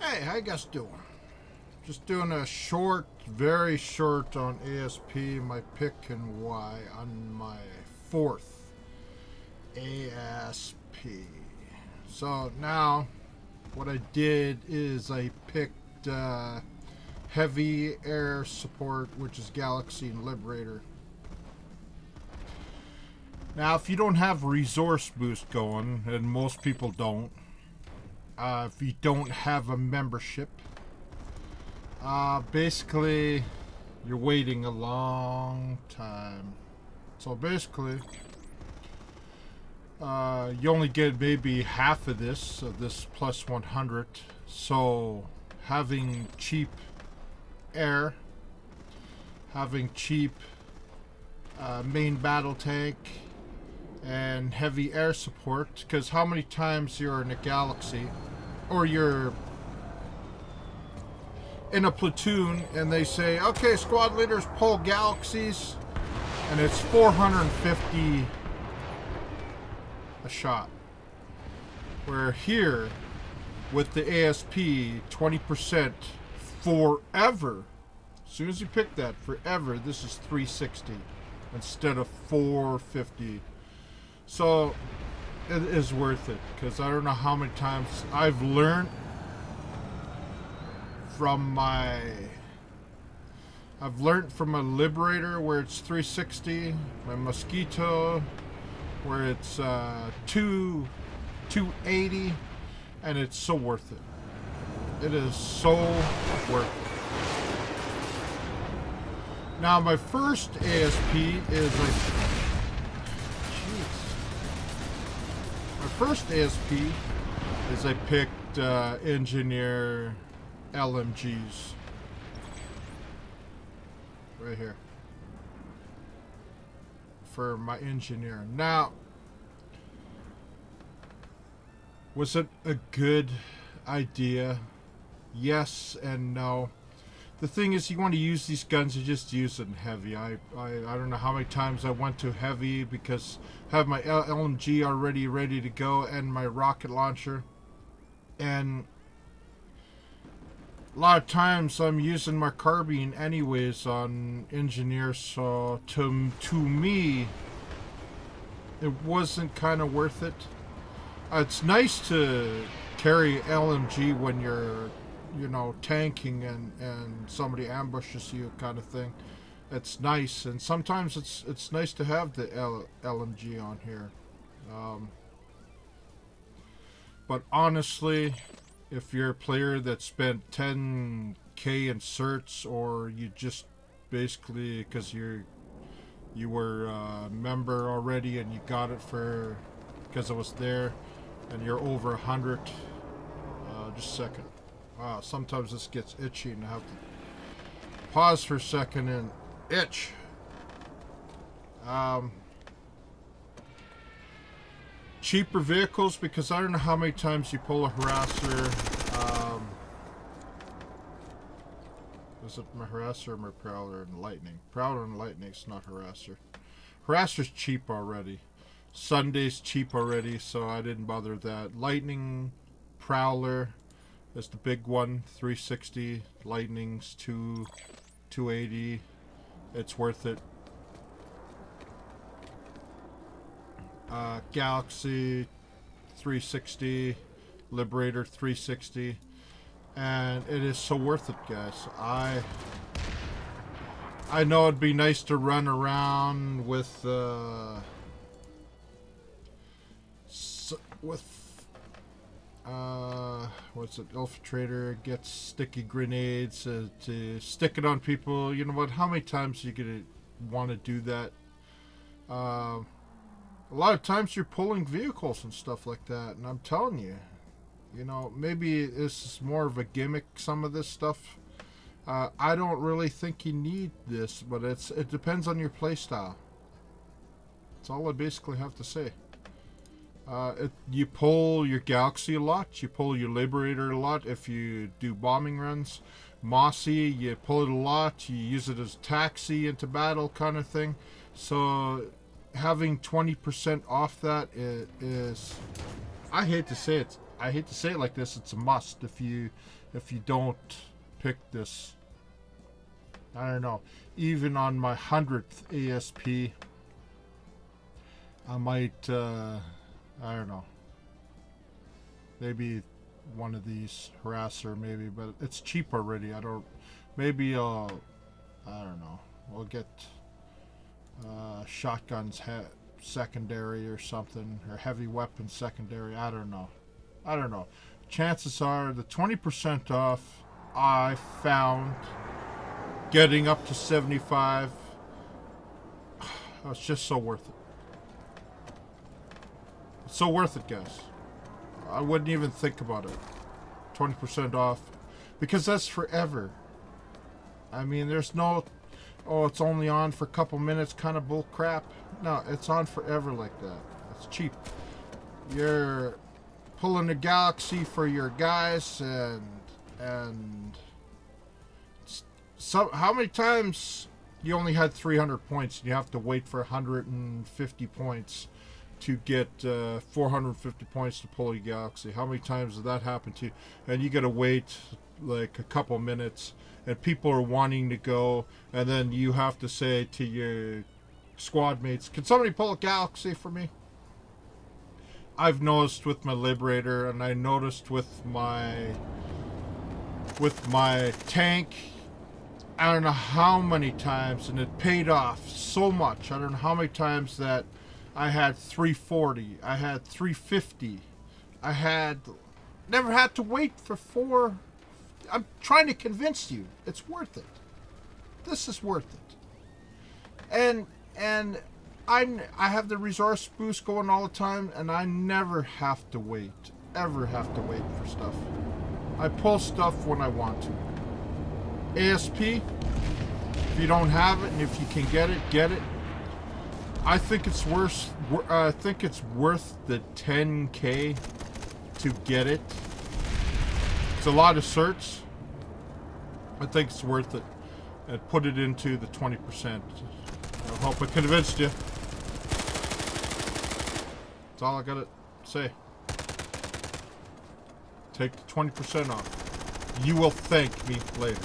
Hey, how you guys doing? Just doing a short, very short on A.S.P, my pick and why on my fourth A.S.P. So now, what I did is I picked heavy air support, which is Galaxy and Liberator. Now, if you don't have resource boost going, and most people don't, if you don't have a membership, basically you're waiting a long time. So basically, you only get maybe half of this plus 100. So having cheap air, having cheap main battle tank, and heavy air support, because how many times you're in a galaxy or you're in a platoon and they say, okay, squad leaders pull galaxies, and it's 450 a shot, where here with the A.S.P 20% forever, as soon as you pick that forever, this is 360 instead of 450. So it is worth it, because I don't know how many times I've learned from my Liberator where it's 360, my Mosquito where it's 280, and it's so worth it. It is so worth it. Now my first A.S.P is like, my first A.S.P is I picked Engineer LMGs. Right here. For my engineer. Now, was it a good idea? Yes and no. The thing is, you want to use these guns, you just use it in heavy. I don't know how many times I went to heavy because I have my LMG already ready to go and my rocket launcher. And a lot of times I'm using my carbine anyways on engineers, so to me, it wasn't kind of worth it. It's nice to carry LMG when you're, you know, tanking and somebody ambushes you, kind of thing. It's nice, and sometimes it's nice to have the LMG on here. But honestly, if you're a player that spent 10k in certs, or you just basically because you were a member already and you got it for because it was there, and you're over 100, just a second. Wow, sometimes this gets itchy and I have to pause for a second and itch. Cheaper vehicles, because I don't know how many times you pull a harasser. Is it my harasser or my prowler and lightning? Prowler and lightning, it's not harasser. Harasser's cheap already. Sunday's cheap already, so I didn't bother with that. Lightning, prowler is the big one, 360. Lightning's 280. It's worth it. Galaxy 360, Liberator 360, and it is so worth it, guys. I know it'd be nice to run around with what's it, infiltrator, gets sticky grenades to stick it on people. You know what? How many times are you gonna want to do that? A lot of times you're pulling vehicles and stuff like that, and I'm telling you, you know, maybe this is more of a gimmick, some of this stuff. I don't really think you need this, but it depends on your playstyle. That's all I basically have to say. You pull your Galaxy a lot, you pull your Liberator a lot if you do bombing runs. Mossy, you pull it a lot, you use it as taxi into battle kind of thing. So having 20% off that is, I hate to say it, I hate to say it like this, it's a must if you don't pick this. I don't know. Even on my 100th A.S.P, I might, I don't know. Maybe one of these harasser, maybe, but it's cheap already. Maybe I don't know. We'll get shotguns secondary or something, or heavy weapons secondary. I don't know. Chances are the 20% off I found getting up to 75. It's just so worth it. It's so worth it, guys. I wouldn't even think about it. 20% off. Because that's forever. I mean, there's no, oh, it's only on for a couple minutes kind of bull crap. No, it's on forever like that. It's cheap. You're pulling a galaxy for your guys, and so how many times you only had 300 points and you have to wait for 150 points to get 450 points to pull a galaxy? How many times did that happen to you? And you gotta wait like a couple minutes, and people are wanting to go, and then you have to say to your squad mates, can somebody pull a galaxy for me? I've noticed with my Liberator, and I noticed with my tank, I don't know how many times, and it paid off so much. I don't know how many times that I had 340, I had 350, I had never had to wait for 4. I'm trying to convince you, it's worth it. This is worth it. And I have the resource boost going all the time, and I never have to wait, ever have to wait for stuff. I pull stuff when I want to. A.S.P, if you don't have it, and if you can get it, get it. I think it's worth. I think it's worth the 10K to get it. It's a lot of certs. I think it's worth it. And put it into the 20%. I hope I convinced you. That's all I gotta say. Take the 20% off. You will thank me later.